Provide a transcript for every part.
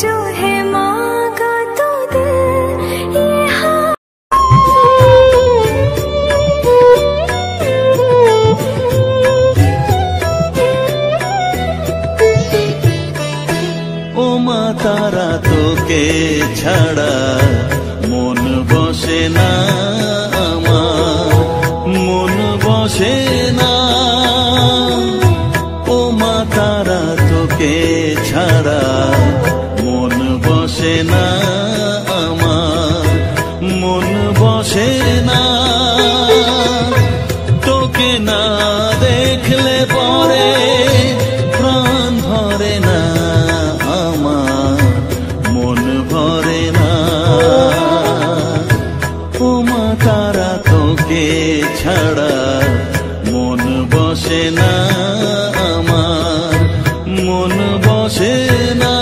जो है मांगा तो दिल ये ও মা তারা তোকে ছাড়া মন বসে না আমার, মন বসে না। ও মা তারা তোকে ছাড়া মন বসে না আমার, মন বসে না। তোকে না দেখলে পরে প্রাণ ভরে না আমার, মন ভরে না। ও মা তারা তোকে ছাড়া মন বসে না আমার, মন বসে না।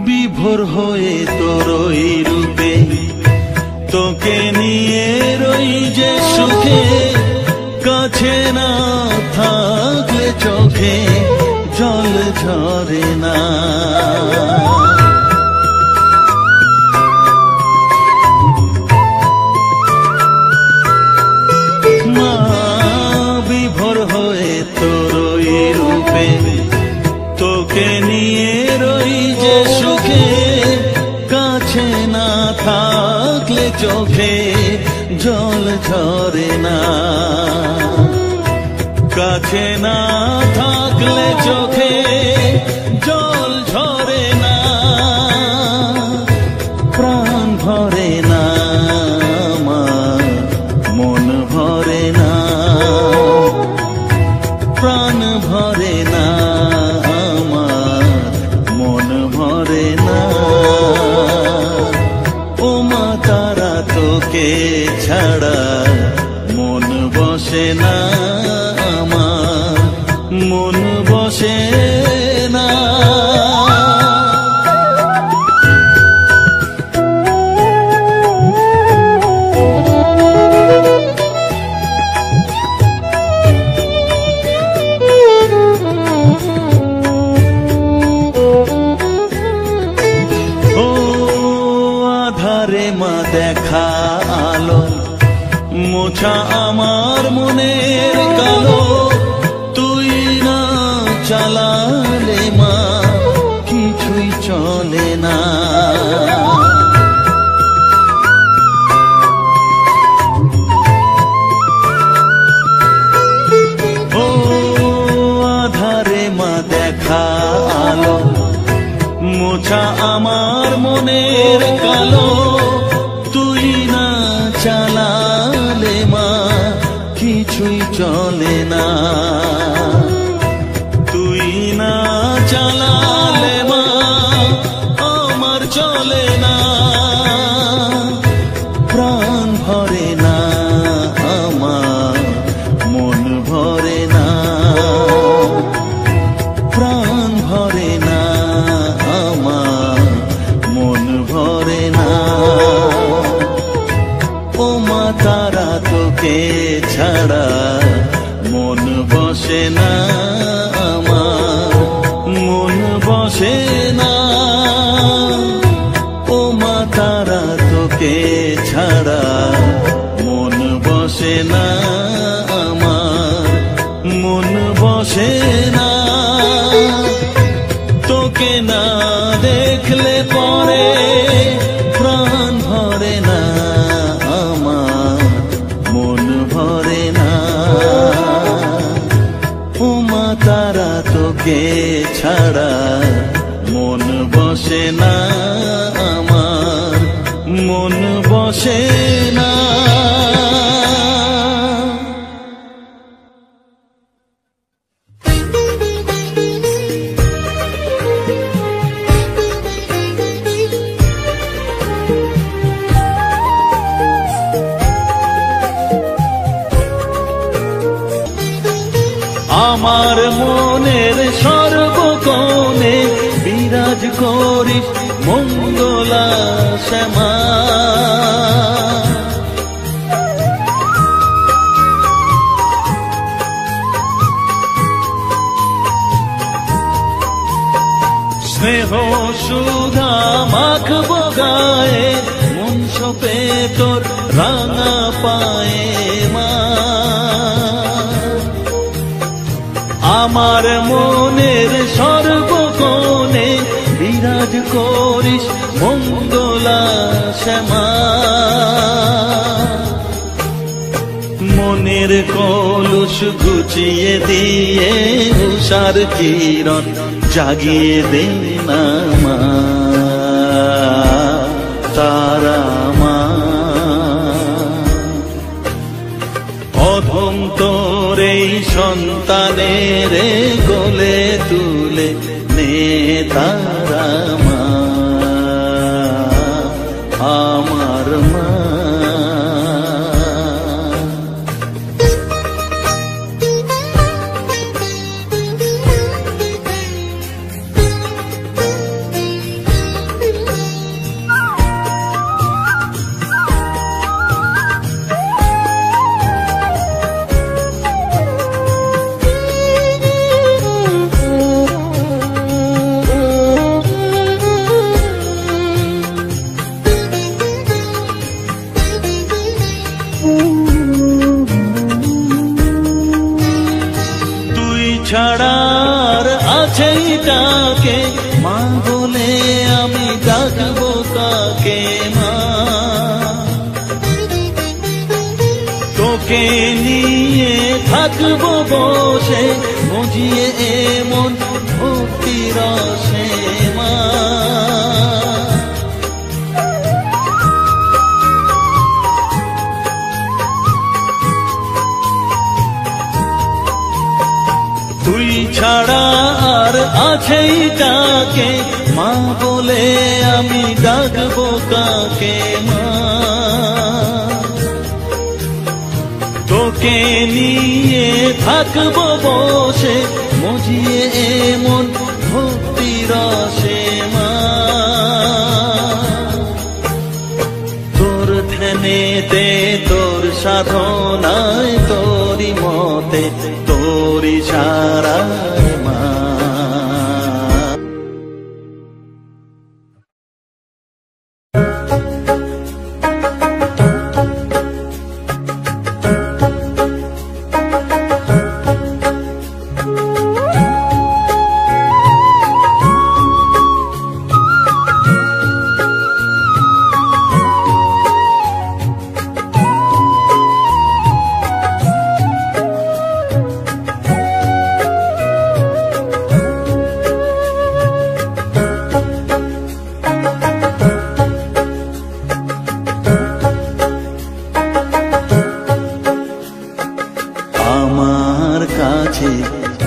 বিভোর হয়ে তোরই রূপে তোকে নিয়ে রই যে সুখে, কাছে না থাকলে চোখে জল ঝরে না। মা বিভোর হয়ে তোরই রূপে তোকে নিয়ে রই যে সুখে, কাছে না থাকলে চোখে জল ঝরে না। কাছে না থাকলে চোখে জল ঝরে না, প্রাণ ভরে না আমার, মন ভরে না, প্রাণ ভরে না আমার, মন ভরে না। ও মা তারা তোকে ছাড়া মন বসে না আমার, মন বসে না। মা দেখা আলো মোছা আমার মনের কালো, তুই না চালালে মা কিছুই চলে না। ও আধারে মা দেখা আলো মোছা আমার মনের কালো, তুই না চালালে মা কিছুই চলে না। তুই না চালালে মা আমার চলে না, প্রাণ ভরে না আমার, মন ভরে না, প্রাণ ভরে না আমার, মন ভরে না। ও মা তারা তোকে ছাড়া মন বসে না আমার, মন বসে না। ও মা তারা তোকে ছাড়া মন বসে না আমার, মন বসে না। তোকে না দেখলে পরে প্রাণ ভরে না আমার, মন ভরে না। ও মা তারা তোকে ছাড়া মন বসে না আমার, মন বসে না। আমার মনের সর্বকোণে বিরাজ করিস মঙ্গলা শ্যামা। স্নেহ সুধা মাখবো গায়ে, মন সপে তোর রাঙা পায়ে মা। আমার মনের সর্বকোণে বিরাজ করিস মঙ্গলা শ্যামা। মনের কলুষ ঘুচিয়ে দিয়ে উষার কিরণ জাগিয়ে দে না মা তারা মা। অধম তোর এই সন্তানের কোলে তুলে নে তারা মা আমার মা। ছাড়ার আছেই তাকে মা বলে আমি ডাকবো কাকে মা। তোকে নিয়ে থাকবো বসে মজিয়ে এমন ভক্তি রসে মা। তুই ছাড়া আর আছেই তাকে মা বলে আমি ডাকবো কাকে মা। তোকে নিয়ে থাকবো বসে মজিয়ে এমন ভক্তি রসে মা। তোর ধ্যানেতে তোর সাধনায় তোরি মতে তোরি সারায় মা।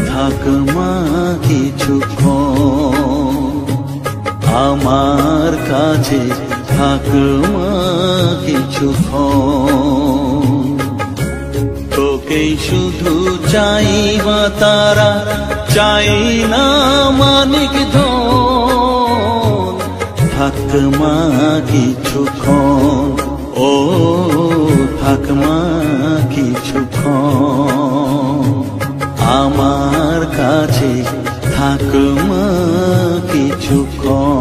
থাক মা কিছুক্ষণ, আমার কাছে থাক মা কিছুক্ষণ। তোকেই শুধু চাই মা তারা, চাই না মানিক ধন। থাক মা কিছুক্ষণ, ও থাক মা কিছুক্ষণ, আমার কাছে থাক মা কিছুক্ষণ।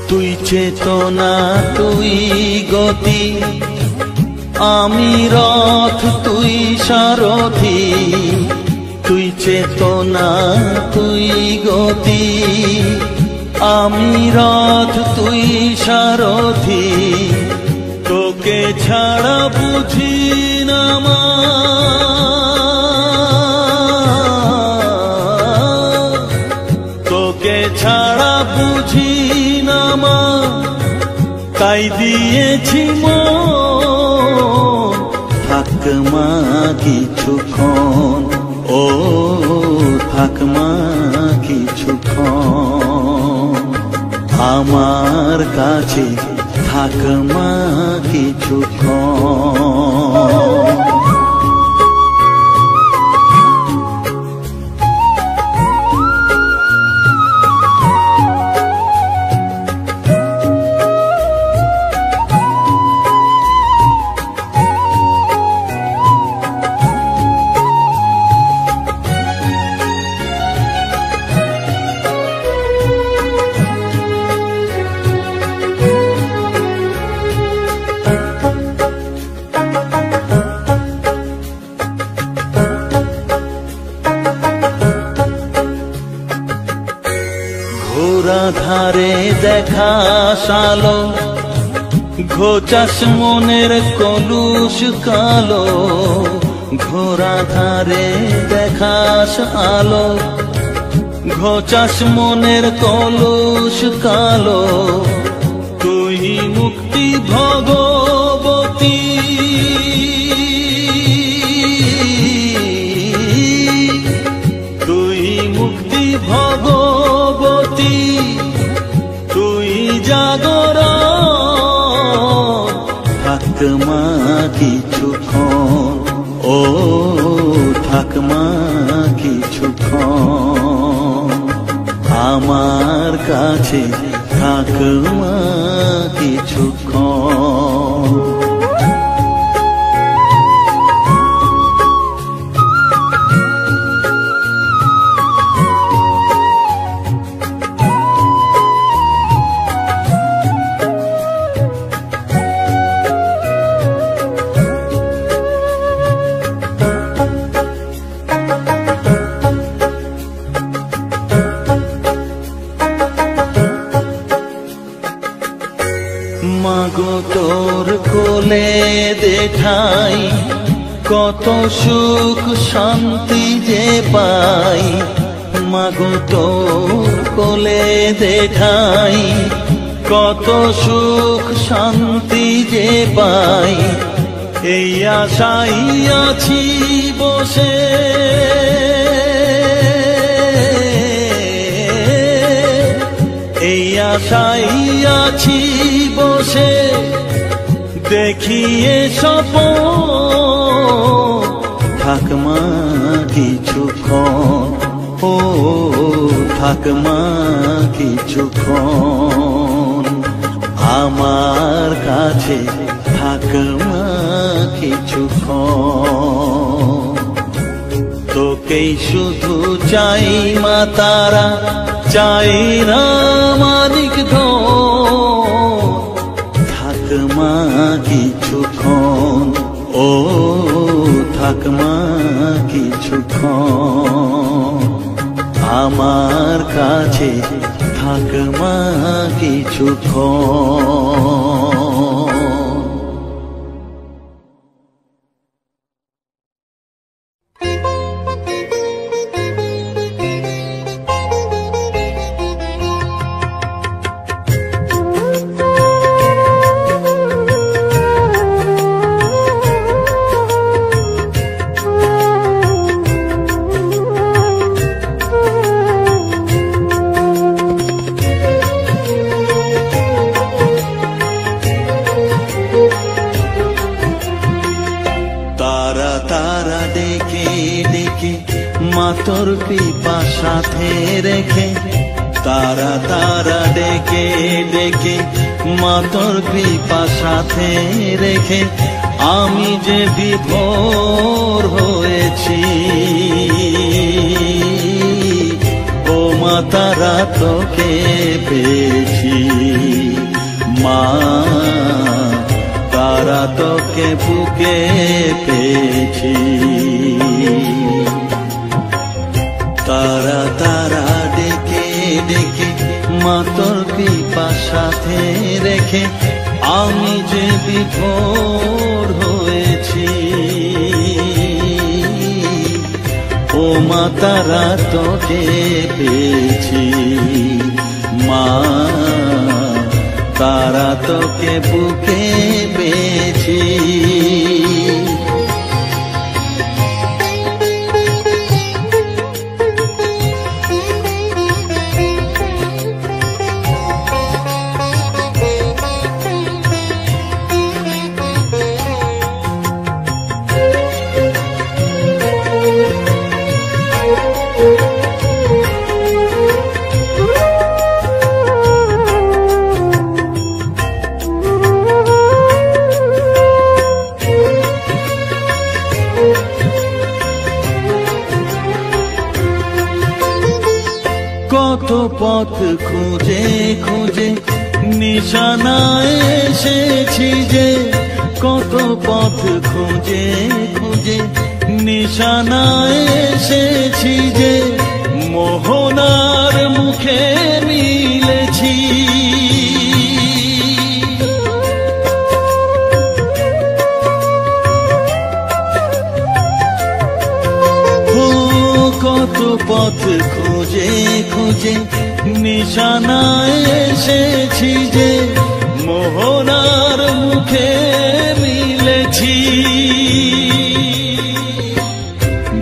তুই চেতনা তুই গতি, আমি রথ তুই সারথি। তুই চেতনা তুই গতি, আমি রথ তুই সারথি, তোকে ছাড়া বুঝি না মা, তোকে ছাড়া বুঝি না মা, তাই দিয়েছি মন, থাক মা কিছুক্ষণ, ও থাক মা কিছুক্ষণ, আমার কাছে থাক মা কিছুক্ষণ। ধারে দেখা সালো, ঘোচাস মনের কলুষ কালো, ঘোরা ধারে দেখাস আলো, ঘোচাস মনের কলুষ কালো, তুই মুক্তি ভগবতী, তুই মুক্তি ভগবতী, তুই জাগর, থাক মা কিছুক্ষণ, ও থাক মা কিছুক্ষণ, আমার কাছে থাক মা কিছুক্ষণ। মাগো তোর কোলে দেখাই, কত সুখ শান্তি যে পাই, মাগো তোর কোলে দেখাই, কত সুখ শান্তি যে পাই, এই আশাই আছি বসে, এই আশাই আছি বসে, দেখিয়ে স্বপন, থাক মা কিছুক্ষণ, ও থাক মা কিছুক্ষণ, আমার কাছে থাক মা কিছুক্ষণ, তোকেই শুধু চাই মা তারা, চাই না মানিক ধন, থাক মা কিছুক্ষণ, ও থাক মা কিছুক্ষণ, আমার কাছে থাক মা কিছুক্ষণ। তোর কৃপা সাথে রেখে, তারা তারা ডেকে ডেকে, মা তোর কৃপা সাথে রেখে, আমি যে বিভোর হয়েছি, ও মা তারা তোকে পেয়েছি, মা তারা তোকে বুকে পেয়েছি, তারা তারা ডেকে ডেকে মা তোর কৃপা সাথে রেখে আমি যে বিভোর হয়েছি। ও মা তারা তোকে পেয়েছি, মা তারা তোকে বুকে পেয়েছি। কত পথ খুঁজে খুঁজে নিশানায় এসেছি যে, কত পথ খুঁজে খুঁজে নিশানায় এসেছি যে, মোহনার মুখে মিলেছি। কত পথ খুঁজে খুঁজে নিশানায় এসেছি যে, মোহনার মুখে মিলেছি।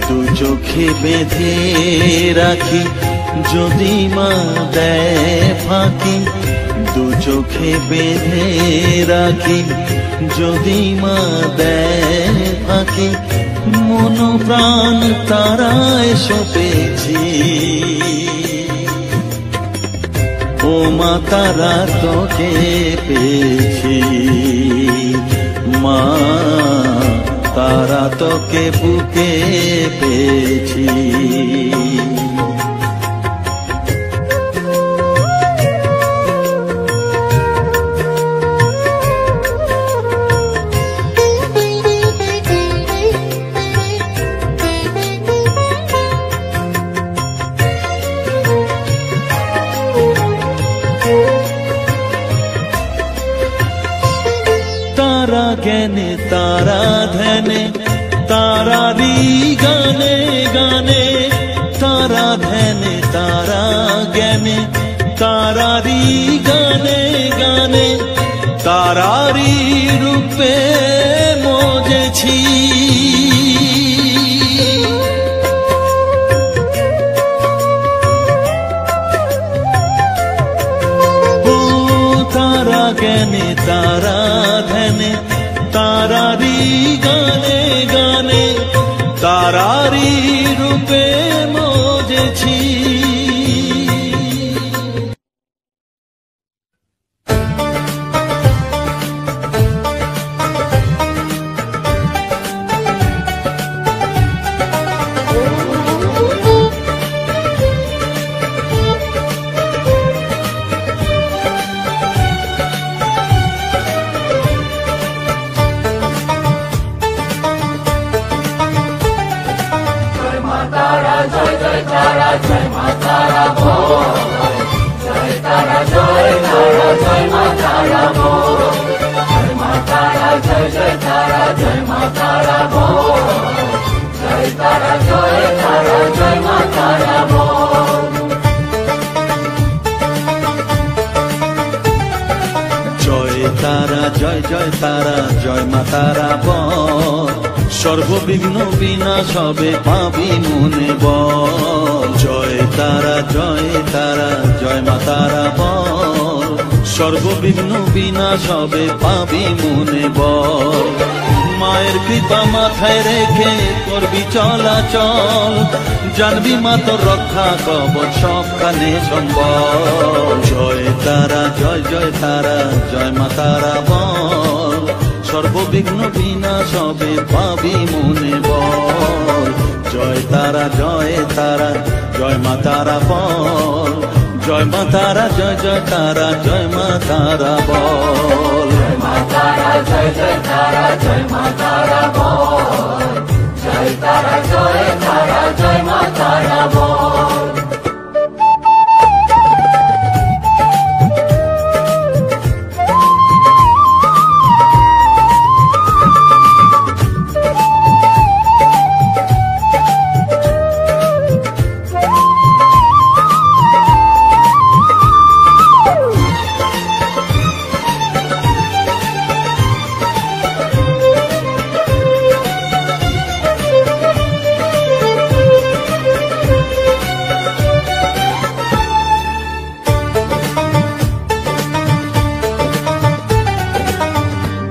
দু চোখে বেঁধে রাখি যদি মা দেয় ফাঁকি, দু চোখে বেঁধে রাখি যদি মা দেয় ফাঁকি, মন প্রাণ তারায় সপেছি। ও মা তারা তোকে পেয়েছি, মা তারা তোকে বুকে পেয়েছি। तारा ज्ञाने तारा ध्याने तारारी गाने गाने, तारा ध्याने तारा ज्ञाने तारारी गाने गाने, तारारी रूपे मोजेছি। तारा ज्ञाने तारा ध्याने तारारी गाने गाने, तारारी रूपे मोजेছি। জয় জয় তারা জয় মা তারা বল, সর্ববিঘ্ন বিনাশ হবে পাবি মনে বল। জয় তারা জয় মা তারা বল, সর্ববিঘ্ন বিনাশ হবে পাবি মনে বল। মায়ের কৃপা মাথায় রেখে করবি চলাচল, জানবি মা তোর রক্ষা কবচ সবখানে সম্বল। জয় তারা জয় মা তারা বল, সর্ববিঘ্ন বিনাশ হবে পাবি মনে বল। জয় তারা জয় মা তারা বল, জয় মা তারা জয় তারা জয় মা তারা বল। জয় মা তারা জয় মা তারা বল, জয় তারা জয় মা তারা বল।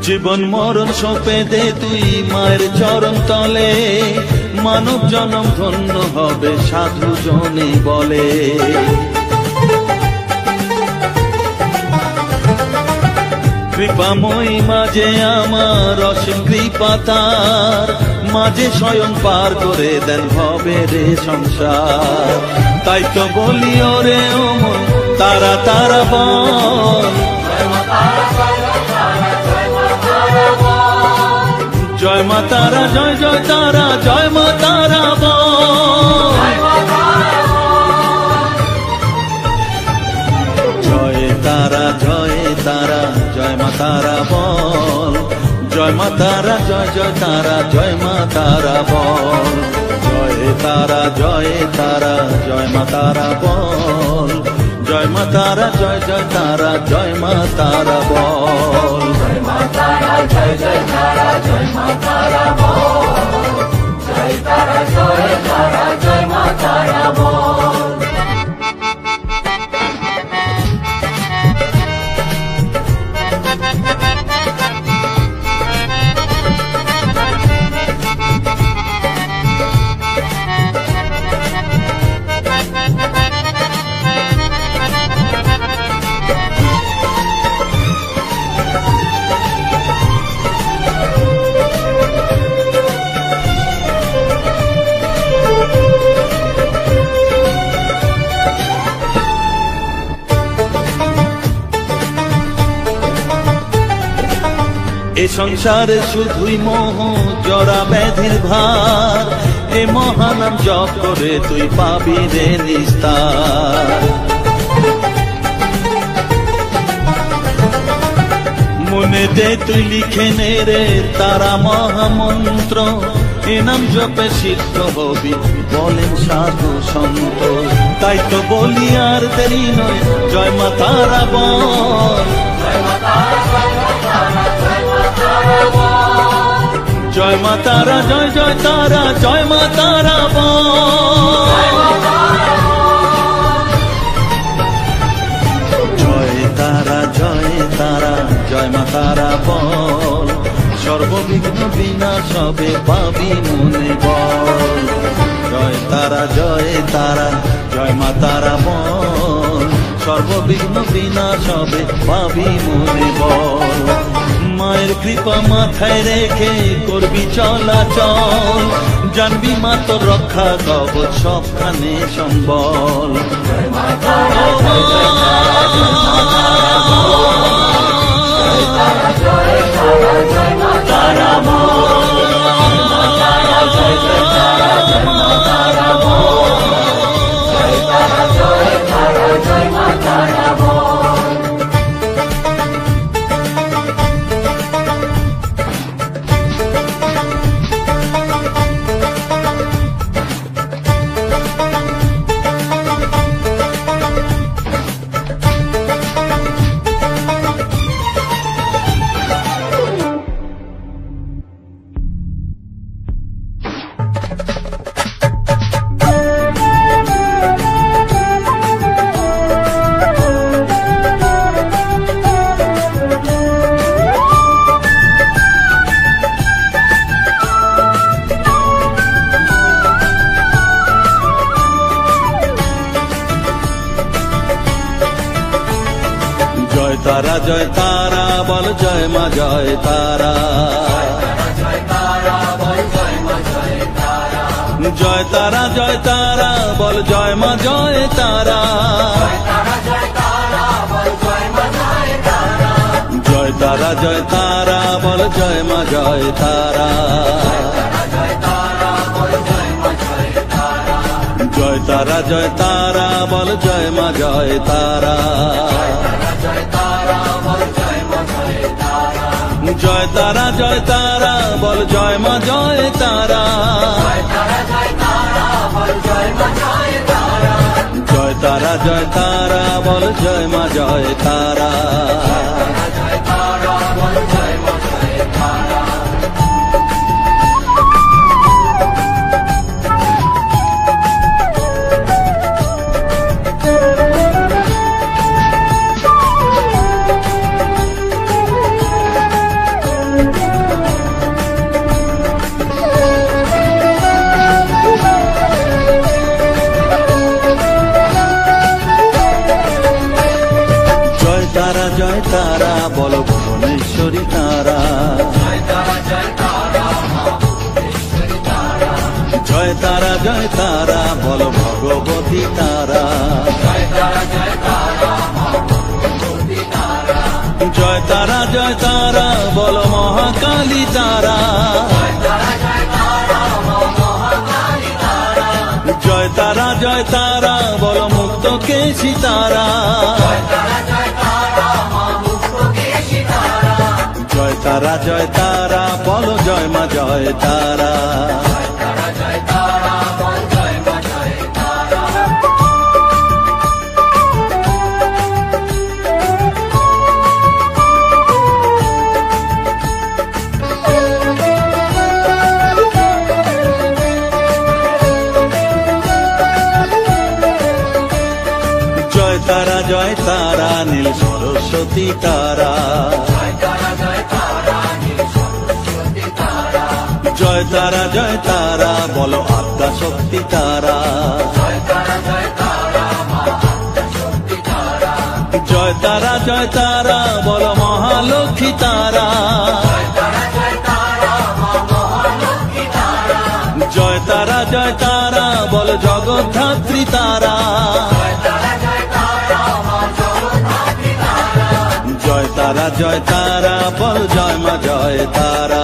জীবন মরণ সঁপে দে তুই মায়ের চরণ তলে, মানব জনম ধন্য হবে সাধু জনে বলে। কৃপাময়ী মাঝে আমার অসীম কৃপা তার, মাঝে স্বয়ং পার করে দেন ভবের সংসার। তাই তো বলি ওরে ও মন তারা তারা বল, জয় মা তারা জয় জয় তারা জয় মা তারা বল, জয় তারা জয় তারা জয় মা তারা বল, জয় মা তারা জয় জয় তারা জয় মা তারা বল, জয় তারা জয় তারা জয় মা তারা বল, জয় মা তারা জয় জয় তারা জয় মা তারা বল, জয় মা তারা জয় জয় তারা জয় মা তারা বল, জয় তারা জয় তারা জয় মা তারা বল। এ সংসারে শুধুই মোহ জরা ব্যাধির ভার, এ মহানাম জপ করে তুই পাবি রে নিস্তার। মনে দে তুই লিখে নে রে তারা মহামন্ত্র, এ নাম জপে সিদ্ধ হবি বলেন সাধু সন্ত। তাই তো বলি আর দেরি নয় জয় মা তারা বল, জয় মা তারা জয় জয় তারা জয় মা তারা বল, জয় তারা জয় তারা জয় মা তারা বল, সর্ববিঘ্ন বিনাশ হবে পাবি মনে বল, জয় তারা জয় তারা জয় মা তারা বল, সর্ববিঘ্ন বিনাশ হবে পাবি মনে বল। মায়ের কৃপা মাথায় রেখে করবি চলাচল, জানবি মা তোর রক্ষা কবচ সবখানে সম্বল, জয় মা তারা জয় জয় তারা জয় মা তারা বল, জয় মা তারা জয় জয় তারা জয় মা তারা বল, জয় তারা জয় তারা জয় মা তারা বল। জয় তারা জয় তারা বল জয় মা জয় তারা, জয় তারা জয় তারা বল জয় মা জয় তারা, জয় তারা জয় তারা বল জয় মা জয় তারা, জয় তারা জয় তারা বল জয় মা জয় তারা, জয় তারা জয় তারা বল জয় মা জয় তারা, জয় তারা জয় তারা বল জয় মা জয় তারা। জয় তারা বলো ভগবতী তারা, জয় তারা জয় তারা বলো মহাকালী তারা, জয় তারা জয় তারা বলো মুক্ত কেশী তারা, জয় তারা জয় তারা বলো জয় মা জয় তারা। জয় তারা জয় তারা নীল সরস্বতী তারা, জয় তারা জয় তারা বলো আদ্যা শক্তি তারা, জয় তারা জয় তারা বলো মহালক্ষ্মী তারা, জয় তারা জয় তারা বলো জগদ্ধাত্রী তারা, জয় তারা জয় তারা বল জয় মা জয় তারা।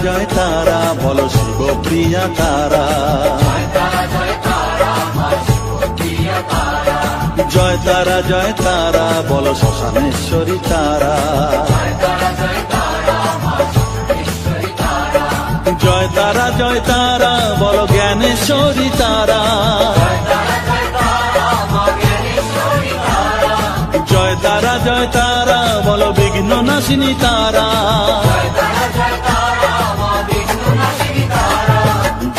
জয় তারা বলো শিবপ্রিয়া তারা, জয় তারা জয় তারা বলো শ্মশানেশ্বরী তারা, জয় তারা জয় তারা বলো জ্ঞানেশ্বরী তারা, জয় তারা জয় তারা বলো বিঘ্ন নাশিনী তারা,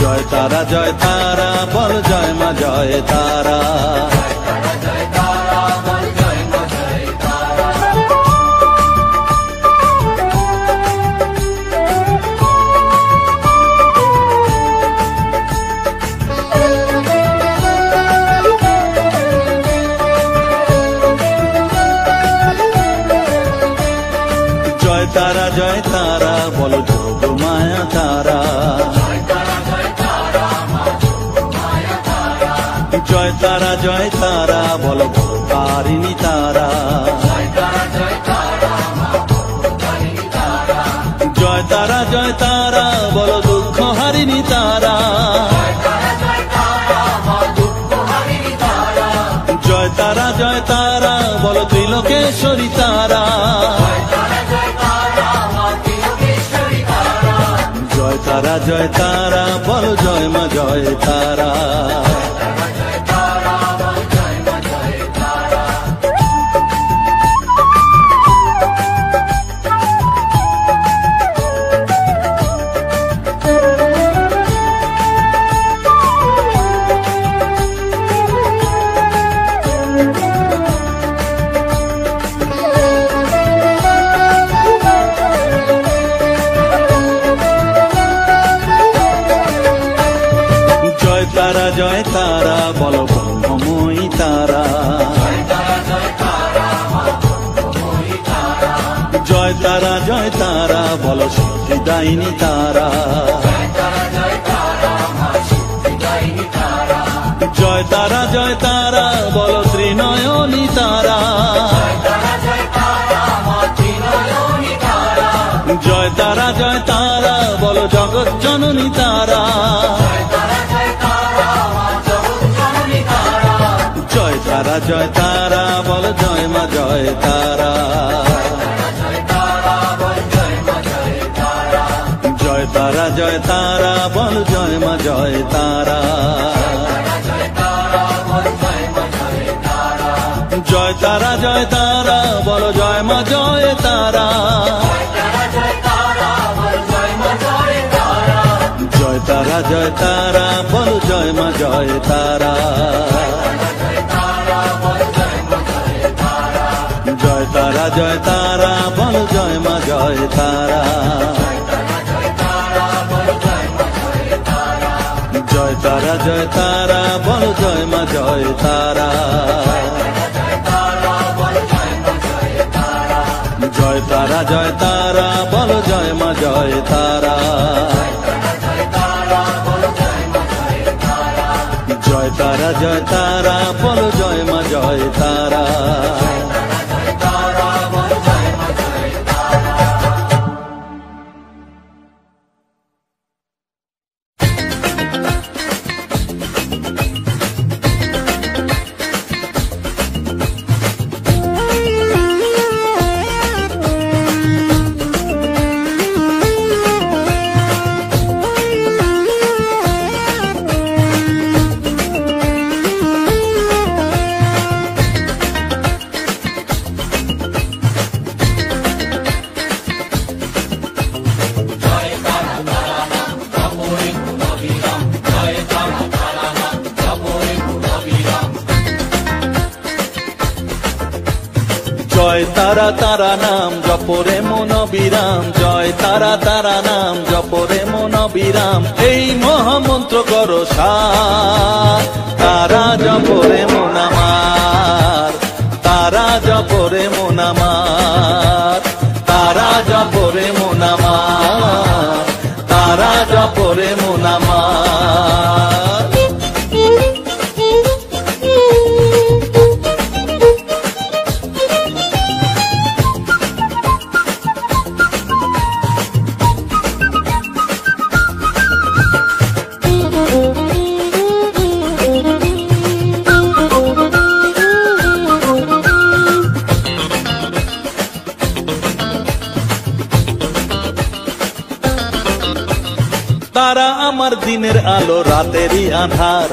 জয় তারা জয় তারা বল জয় মা জয় তারা। জয় তারা জয় তারা বলো যোগ মায়া তারা, জয় তারা জয় তারা বলো তারিণী তারা, জয় তারা জয় তারা বলো দুঃখ হারিণী তারা, জয় তারা জয় তারা বলো ত্রিলোকেশ্বরী তারা, জয় তারা জয় তারা বলো জয় মা জয় তারা। জয় তারা জয় তারা বলো ব্রহ্মময়ী তারা, জয় তারা জয় তারা বলো সিদ্ধিদায়িনী তারা, জয় তারা জয় তারা বলো ত্রিনয়নী তারা, জয় তারা জয় তারা বলো জগৎ জননী তারা, জয় তারা জয় তারা বলো জয় মা জয় তারা। জয় তারা জয় তারা বলো জয় মা জয় তারা। জয় তারা জয় তারা বলো জয় মা জয় তারা। জয় তারা বল জয় মা জয় তারা, জয় তারা বল জয় মা জয় তারা, জয় তারা বল জয় মা জয় তারা, জয় তারা বল জয় মা জয় তারা, জয় তারা বল জয় মা জয় তারা। জয় তারা নাম জপরে মন বিরাম, জয় তারা নাম জপরে মন বিরাম, এই মহামন্ত্র করো সার, তারা জপরে মন আমার, তারা জপরে মন আমার, তারা জপরে মন আমার, তারা জপরে মন আমার। তারা আমার দিনের আলো রাতেরই আধার,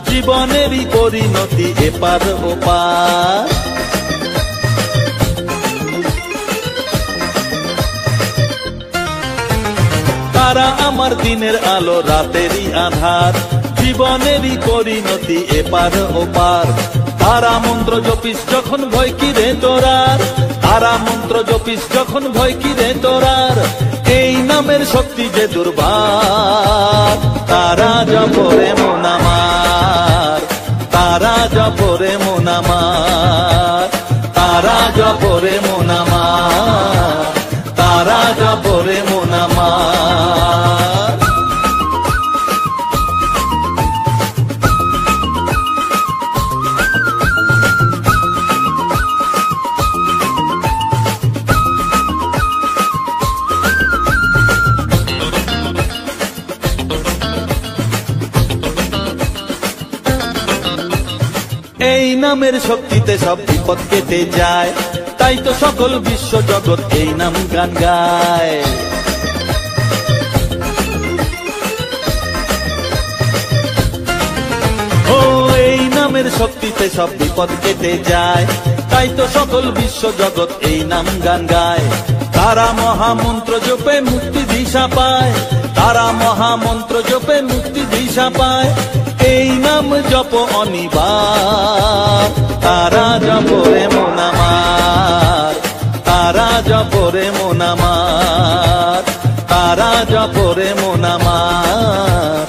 জীবনেরই পরিণতি এপার ওপার, তারা আমার দিনের আলো রাতেরই আধার, জীবনেরই পরিণতি এপার ওপার, তারা মন্ত্র জপিস যখন ভয় কি রে তোরার, তারা মন্ত্র জপিস যখন ভয় কি রে তোরার, এই নামের শক্তি যে দুর্বার, তারা জপরে মন আমার, তারা জপরে মন আমার, তারা জপরে মন আমার, তারা জপরে মন আমার। এই নামের শক্তিতে সব বিপদ কেটে যায়, তাই তো সকল বিশ্ব জগৎ এই নাম গান গায়। ও এই নামের শক্তিতে সব বিপদ কেটে যায়, তাই তো সকল বিশ্ব জগৎ এই নাম গান গায়। তারা মহামন্ত্র জপে মুক্তি দিশা পায়, তারা মহামন্ত্র জপে মুক্তি দিশা পায়, এই নাম জপ অনিবার, তারা জপরে মন আমার, তারা জপরে মন আমার, তারা জপরে মন আমার,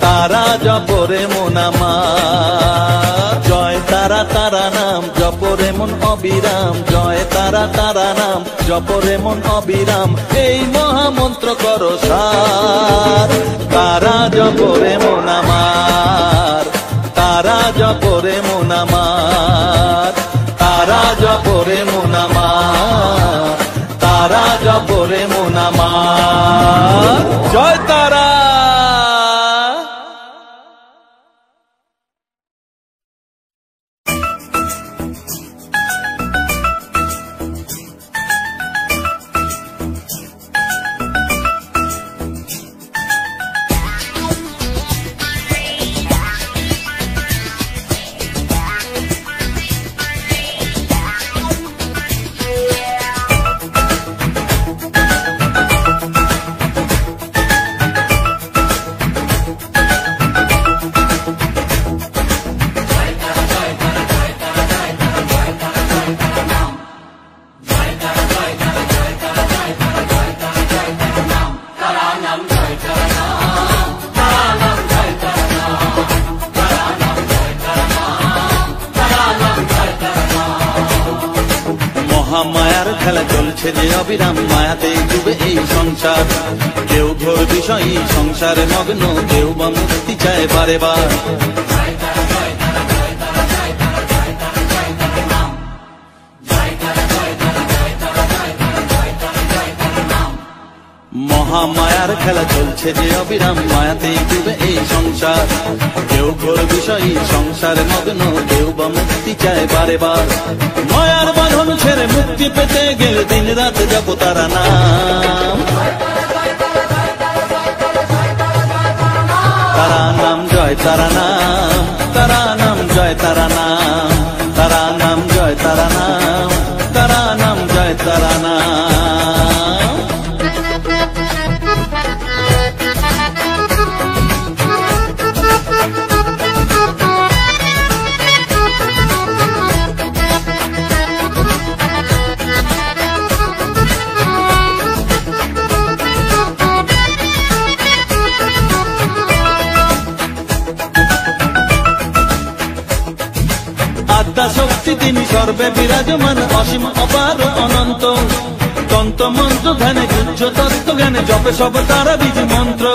তারা জপরে মন আমার। জয় তারা নাম জপরে মন অবিরাম, জয় তারা নাম জপরে মন অবিরাম, এই মহামন্ত্র করো সার, তারা জপরে মন আমার, তারা জপরে মন আমার, তারা জপরে মন আমার, তারা জপরে মন আমার। জয় তারা। মহামায়ার খেলা চলছে যে অবিরাম, মায়াতে ডুবে এই সংসার। কেউ ঘোর বিষয়ী সংসারে মগ্ন, কেউ বা মুক্তি চায় বারে বার। মহামায়ার খেলা চলছে যে অবিরাম, মায়াতে ডুবে এই সংসার। কেউ ঘোর বিষয়ী সংসারে মগ্ন, কেউ বা মুক্তি চায় বারে বার। মায়ার বাঁধন ছেড়ে মুক্তি পেতে গেলে দিন রাত জপ তারা নাম। তারা নাম জয় তারা নাম, তারা নাম জয় তারা নাম, তারা নাম জয় তারা নাম, তারা নাম জয় তারা নাম। আদ্যা শক্তি তিনি সর্বে বিরাজমান, অসীম অপার অনন্ত। তন্ত্র মন্ত্র ধ্যানে গুহ্য তত্ত্ব জ্ঞানে জপে সব তারা বীজ মন্ত্র।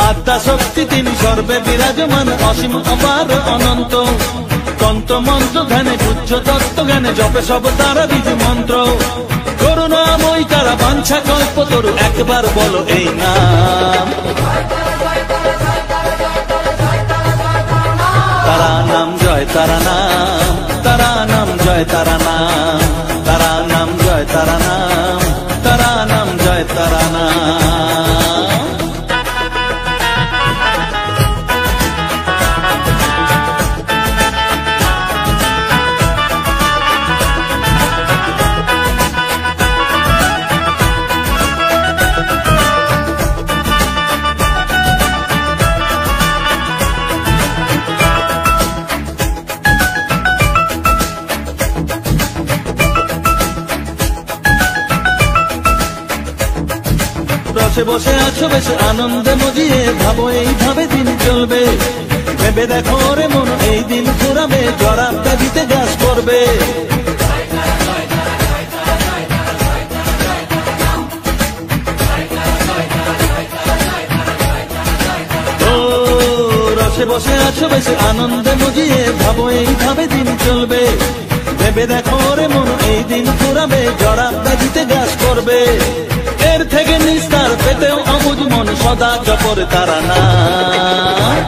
আদ্যা শক্তি তিনি সর্বে বিরাজমান, অসীম অপার অনন্ত। তন্ত্র মন্ত্র ধ্যানে গুহ্য তত্ত্ব জ্ঞানে জপে সব তারা বীজ মন্ত্র। করুণাময়ী তারা বাঞ্ছা কল্পতরু, একবার বলো এই নাম। তারা নাম জয় তারা নাম, তারা নাম জয় তারা নাম, তারা নাম জয় তারা নাম, তারা নাম জয় তারা নাম। বসে বসে আছো বেশ আনন্দে মজিয়ে, ভাবো এইভাবে দিন চলবে। ভেবে দেখো রে মন এই দিন ফুরাবে, জরা ব্যাধিতে গ্রাস করবে। ও রসে বসে আছো বেশ আনন্দে মজিয়ে, ভাবো এইভাবে দিন চলবে। ভেবে দেখো রে মন এই দিন ফুরাবে, জরা ব্যাধিতে গ্রাস করবে। এর থেকে নিস্তার পেতেও অবুঝ মন সদা জপরে তারা নাম।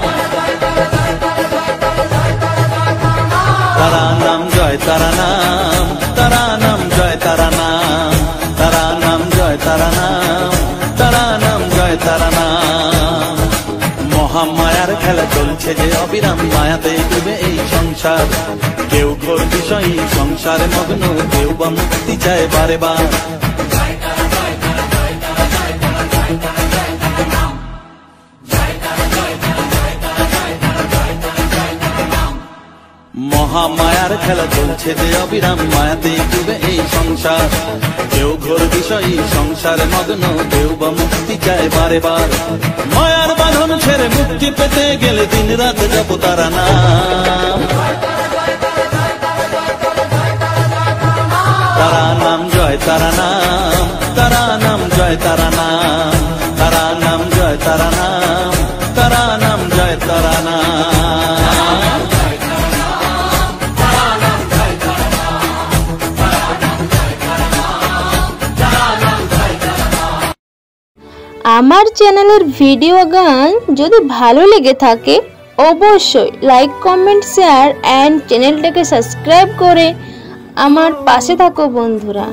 তারা নাম জয় তারা নাম, তারা নাম জয় তারা নাম, তারা নাম জয় তারা নাম, তারা নাম জয় তারা নাম। মহামায়ার খেলা চলছে যে অবিরাম, মায়াতে ডুবে এই সংসার। কেউ ঘোর বিষয়ী সংসারে মগ্ন, কেউ বা মুক্তি চায় বারে বার। মহামায়ার খেলা চলছে যে অবিরাম, মায়াতে ডুবে এই সংসার। কেউ ঘোর বিষয়ী সংসারে মগ্ন, কেউ বা মুক্তি চায় বারে বার। মায়ার বাঁধন ছেড়ে মুক্তি পেতে গেলে দিন রাত জপ তারা নাম। তারা নাম জয় তারা নাম, তারা নাম জয় তারা নাম, তারা নাম জয় তারা নাম, তারা নাম জয় তারা নাম। আমার চ্যানেলের ভিডিও গান যদি ভালো লেগে থাকে অবশ্যই লাইক কমেন্ট শেয়ার এন্ড চ্যানেলটাকে সাবস্ক্রাইব করে আমার পাশে থাকো বন্ধুরা।